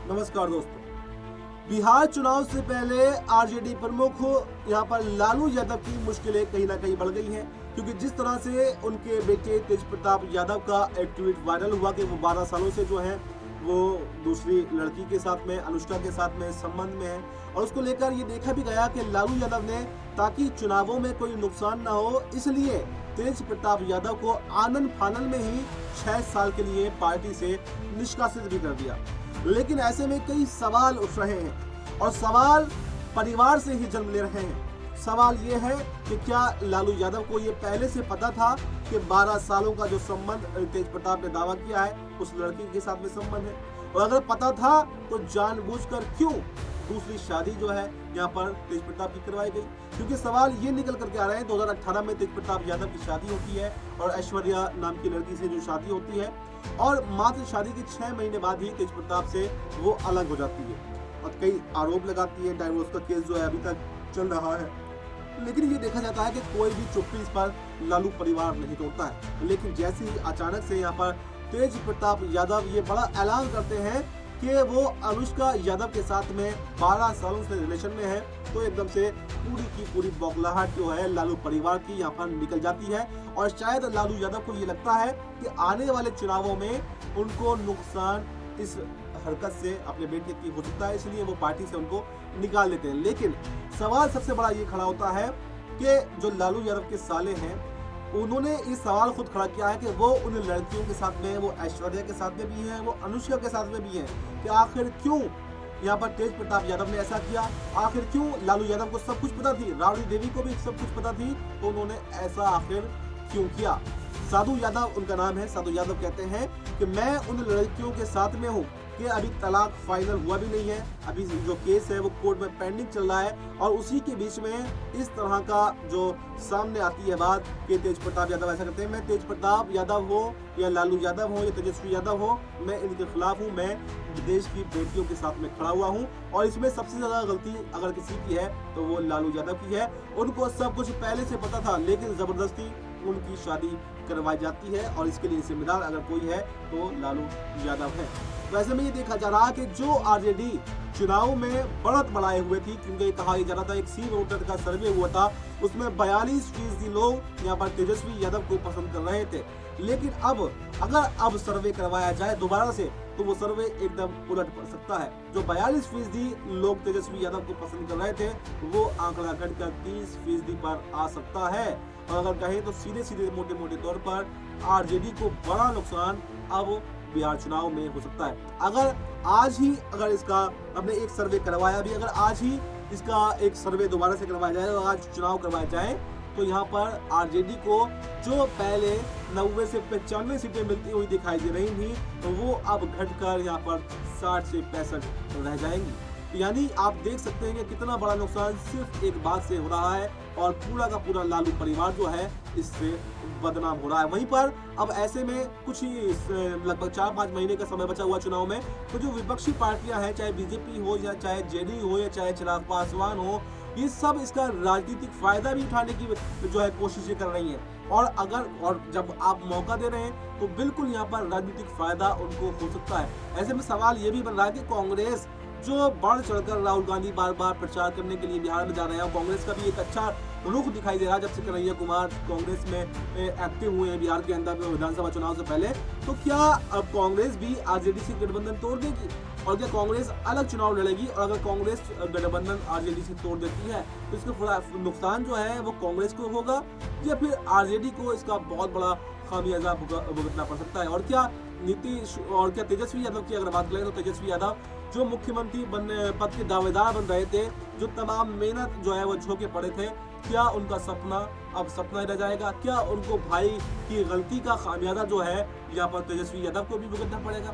नमस्कार दोस्तों। बिहार चुनाव से पहले आरजेडी प्रमुख यहां पर लालू यादव की मुश्किलें कहीं ना कहीं बढ़ गई हैं, क्योंकि जिस तरह से उनके बेटे तेज प्रताप यादव का एक ट्वीट वायरल हुआ कि वो 12 सालों से जो है वो दूसरी लड़की के साथ में, अनुष्का के साथ में संबंध में है, और उसको लेकर ये देखा भी गया कि लालू यादव ने, ताकि चुनावों में कोई नुकसान ना हो, इसलिए तेज प्रताप यादव को आनन फानन में ही 6 साल के लिए पार्टी से निष्कासित भी कर दिया। लेकिन ऐसे में कई सवाल उठ रहे हैं, और सवाल परिवार से ही जन्म ले रहे हैं। सवाल ये है कि क्या लालू यादव को ये पहले से पता था कि 12 सालों का जो संबंध तेज प्रताप ने दावा किया है उस लड़की के साथ में संबंध है, और अगर पता था तो जानबूझकर क्यों दूसरी शादी जो है यहाँ पर तेज प्रताप की करवाई गई? क्योंकि सवाल ये निकल करके आ रहे हैं 2018 में तेज प्रताप यादव की शादी होती है और ऐश्वर्या नाम की लड़की से जो शादी होती है, और मात्र शादी के 6 महीने बाद ही तेज प्रताप से वो अलग हो जाती है और कई आरोप लगाती है। डाइवोर्स का केस जो है अभी तक चल रहा है, लेकिन ये देखा जाता है कि कोई भी चुप्पी इस पर लालू परिवार नहीं तोड़ता है। लेकिन जैसे ही अचानक से यहाँ पर तेज प्रताप यादव ये बड़ा ऐलान करते हैं कि वो अनुष्का यादव के साथ में 12 सालों से रिलेशन में है, तो एकदम से पूरी की पूरी बौखलाहट जो है लालू परिवार की यहाँ पर निकल जाती है, और शायद लालू यादव को ये लगता है कि आने वाले चुनावों में उनको नुकसान इस हरकत से अपने बेटे की हो सकता है, इसलिए वो पार्टी से उनको निकाल देते हैं। लेकिन सवाल सबसे बड़ा ये खड़ा होता है कि जो लालू यादव के साले हैं, उन्होंने ये सवाल खुद खड़ा किया है कि वो उन लड़कियों के साथ में, वो ऐश्वर्या के साथ में भी हैं, वो अनुष्का के साथ में भी हैं, कि आखिर क्यों यहाँ पर तेज प्रताप यादव ने ऐसा किया? आखिर क्यों लालू यादव को सब कुछ पता थी, राबड़ी देवी को भी सब कुछ पता थी, तो उन्होंने ऐसा आखिर क्यों किया? साधु यादव उनका नाम है। साधु यादव कहते हैं कि मैं उन लड़कियों के साथ में हूँ कि अभी तलाक फाइनल हुआ भी नहीं है, अभी जो केस है वो कोर्ट में पेंडिंग चल रहा है, और उसी के बीच में इस तरह का जो सामने आती है बात कि तेज प्रताप यादव ऐसा करते हैं। मैं तेज प्रताप यादव हो या लालू यादव हो या तेजस्वी यादव हो, मैं इनके खिलाफ हूँ, मैं देश की बेटियों के साथ में खड़ा हुआ हूँ, और इसमें सबसे ज्यादा गलती अगर किसी की है तो वो लालू यादव की है। उनको सब कुछ पहले से पता था, लेकिन जबरदस्ती उनकी शादी करवाई जाती है, और इसके लिए जिम्मेदार अगर कोई है तो लालू यादव है। वैसे में ये देखा जा रहा है कि जो आरजेडी चुनाव में बढ़त बढ़ाए हुए थी, क्योंकि कहा जा रहा था एक सी वोटर का सर्वे हुआ था, उसमें 42% लोग यहाँ पर तेजस्वी यादव को पसंद कर रहे थे। लेकिन अगर सर्वे करवाया जाए दोबारा से, तो वो सर्वे एकदम उलट पड़ सकता है। जो 42% लोग तेजस्वी यादव को पसंद कर रहे थे, वो आंकड़ा घटकर 30% पर आ सकता है, और अगर कहें तो सीधे सीधे मोटे मोटे तौर पर आरजेडी को बड़ा नुकसान अब बिहार चुनाव में हो सकता है। अगर इसका हमने एक सर्वे करवाया भी, अगर आज ही इसका एक सर्वे दोबारा से करवाया जाए और आज चुनाव करवाए जाए, तो यहाँ पर आरजेडी को जो पहले 90 से 95 सीटें मिलती हुई दिखाई दे रही थी, तो वो अब घटकर यहाँ पर 60 से 65 रह जाएंगी। यानी आप देख सकते हैं कि कितना बड़ा नुकसान सिर्फ एक बात से हो रहा है, और पूरा का पूरा लालू परिवार जो है इससे बदनाम हो रहा है। वहीं पर अब ऐसे में कुछ ही लगभग 4-5 महीने का समय बचा हुआ चुनाव में, तो जो विपक्षी पार्टियां हैं, चाहे बीजेपी हो या चाहे जेडीयू हो या चाहे चिराग पासवान हो, ये सब इसका राजनीतिक फायदा भी उठाने की जो है कोशिशें कर रही हैं, और जब आप मौका दे रहे हैं तो बिल्कुल यहाँ पर राजनीतिक फायदा उनको हो सकता है। ऐसे में सवाल ये भी बन रहा है कि कांग्रेस जो बढ़ चढ़कर राहुल गांधी बार बार प्रचार करने के लिए बिहार में जा रहे हैं, कांग्रेस का भी एक अच्छा रुख दिखाई दे रहा है जब से कन्हैया कुमार कांग्रेस में एक्टिव हुए हैं बिहार के अंदर विधानसभा चुनाव से पहले। तो क्या अब कांग्रेस भी आरजेडी से गठबंधन तोड़ देगी, और क्या कांग्रेस अलग चुनाव लड़ेगी? और अगर कांग्रेस गठबंधन आरजेडी से तोड़ देती है, तो इसका नुकसान जो है वो कांग्रेस को होगा, या फिर आरजेडी को इसका बहुत बड़ा खामियाजा भुगतना पड़ सकता है? और क्या तेजस्वी यादव की अगर बात करें, तो तेजस्वी यादव जो मुख्यमंत्री पद के दावेदार बन रहे थे, जो तमाम मेहनत जो है वो झोंके पड़े थे, क्या उनका सपना अब सपना ही रह जाएगा? क्या उनको भाई की गलती का खामियाजा जो है यहाँ पर तेजस्वी यादव को भी भुगतना पड़ेगा?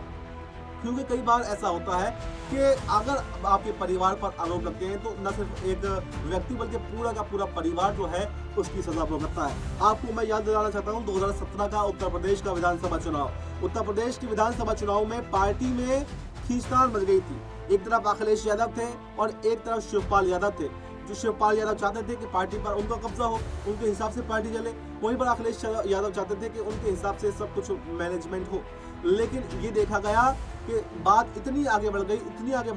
क्योंकि कई बार ऐसा होता है कि अगर आपके परिवार पर आरोप लगते हैं, तो न सिर्फ एक व्यक्ति बल्कि पूरा का पूरा परिवार जो है उसकी सजा भुगतता है। आपको मैं याद दिलाना चाहता हूँ 2017 का उत्तर प्रदेश का विधानसभा चुनाव। उत्तर प्रदेश के विधानसभा चुनाव में पार्टी में खींचतान मच गई थी। एक तरफ अखिलेश यादव थे और एक तरफ शिवपाल यादव थे। जो शिवपाल यादव चाहते थे कि पार्टी पर उनका कब्जा हो, उनके हिसाब से पार्टी चले, वहीं पर अखिलेश यादव चाहते थे कि उनके हिसाब से सब कुछ मैनेजमेंट हो। लेकिन ये देखा गया कि बात इतनी आगे बढ़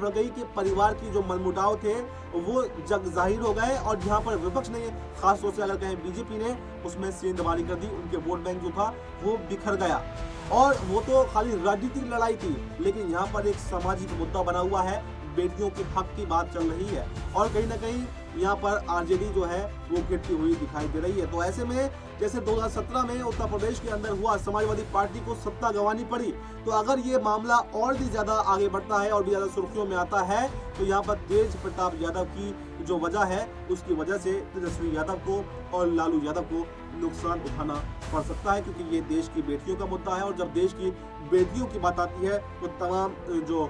गई कि परिवार की जो मनमुटाव थे वो जग जाहिर हो गए, और यहाँ पर विपक्ष ने, खास तौर से अगर कहें बीजेपी ने, उसमें सेंधमारी कर दी। उनके वोट बैंक जो था वो बिखर गया, और वो तो खाली राजनीतिक लड़ाई थी, लेकिन यहाँ पर एक सामाजिक मुद्दा बना हुआ है, बेटियों के हक की बात चल रही है, और कहीं ना कहीं यहाँ पर आरजेडी जो है वो गिरती हुई दिखाई दे रही है। तो ऐसे में जैसे 2017 में उत्तर प्रदेश के अंदर हुआ, समाजवादी पार्टी को सत्ता गंवानी पड़ी, तो अगर ये मामला और भी ज्यादा आगे बढ़ता है और भी ज्यादा सुर्खियों में आता है, तो यहाँ पर तेज प्रताप यादव की जो वजह है, उसकी वजह से तेजस्वी यादव को और लालू यादव को नुकसान उठाना पड़ सकता है, क्योंकि ये देश की बेटियों का मुद्दा है, और जब देश की बेटियों की बात आती है तो तमाम जो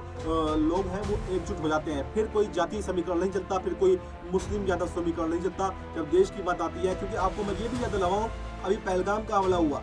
लोग हैं वो एकजुट हो जाते हैं। फिर कोई जातीय समीकरण नहीं चलता, फिर कोई मुस्लिम यादव समीकरण नहीं चलता जब देश की बात आती है। क्योंकि आपको मैं ये भी याद दिलाऊं, अभी पहलगाम का हमला हुआ,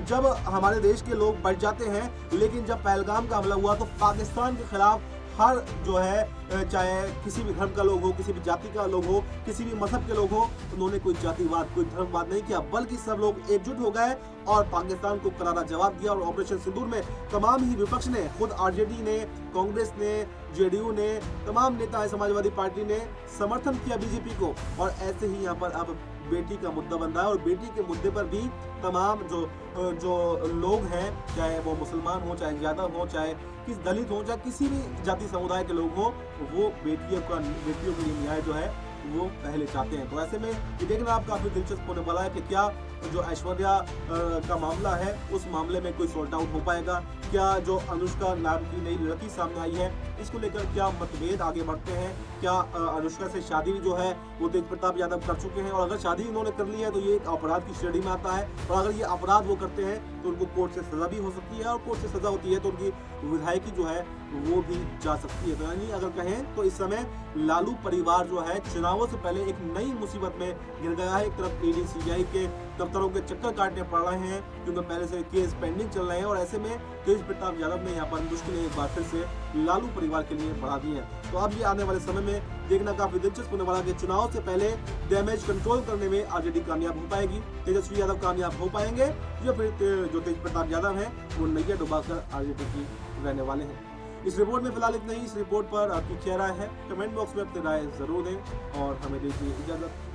जब हमारे देश के लोग बढ़ जाते हैं, लेकिन जब पहलगाम का हमला हुआ तो पाकिस्तान के खिलाफ हर जो है, चाहे किसी भी धर्म का लोग हो, किसी भी जाति का लोग हो, किसी भी मजहब के लोग हो, उन्होंने कोई जातिवाद, कोई धर्मवाद नहीं किया, बल्कि सब लोग एकजुट हो गए और पाकिस्तान को करारा जवाब दिया। और ऑपरेशन सिंदूर में तमाम ही विपक्ष ने, खुद आरजेडी ने, कांग्रेस ने, जेडीयू ने, तमाम नेता समाजवादी पार्टी ने समर्थन किया बीजेपी को, और ऐसे ही यहाँ पर अब बेटी का मुद्दा बन रहा है। और बेटी के मुद्दे पर भी तमाम जो लोग हैं, चाहे वो मुसलमान हो, चाहे यादव हो, चाहे किस दलित हो, चाहे किसी भी जाति समुदाय के लोग हो, वो बेटियों के लिए न्याय जो है वो पहले चाहते हैं। तो ऐसे में ये देखना आप काफी दिलचस्प होने वाला है कि क्या जो ऐश्वर्या का मामला है, उस मामले में कोई सॉर्ट आउट हो पाएगा, क्या जो अनुष्का नाम की नई लड़की सामने आई है, इसको लेकर क्या मतभेद आगे बढ़ते हैं, क्या अनुष्का से शादी जो है वो तेज प्रताप यादव कर चुके हैं, और अगर शादी उन्होंने कर ली है तो ये एक अपराध की श्रेणी में आता है, और अगर ये अपराध वो करते हैं तो उनको कोर्ट से सजा भी हो सकती है, और कोर्ट से सजा होती है तो उनकी विधायकी जो है वो भी जा सकती है। तो यानी अगर कहें तो इस समय लालू परिवार जो है चुनावों से पहले एक नई मुसीबत में गिर गया है। एक तरफ ईडी सीबीआई के दफ्तरों के चक्कर काटने पड़ रहे हैं, क्योंकि पहले से केस पेंडिंग चल रहे हैं, और ऐसे में तेज प्रताप यादव ने यहाँ पर मुश्किलें एक बार फिर से लालू परिवार के लिए बढ़ा दी है। तो अब ये आने वाले समय में देखना काफी दिलचस्प होने वाला है कि चुनाव से पहले डैमेज कंट्रोल करने में आरजेडी कामयाब हो पाएगी, तेजस्वी यादव कामयाब हो पाएंगे, या फिर जो तेज प्रताप यादव है वो नैया डुबाकर आरजेडी की रहने वाले हैं। इस रिपोर्ट में फिलहाल इतना ही। इस रिपोर्ट पर आपकी क्या राय है, कमेंट बॉक्स में अपनी राय जरूर दें, और हमें दीजिए इजाजत।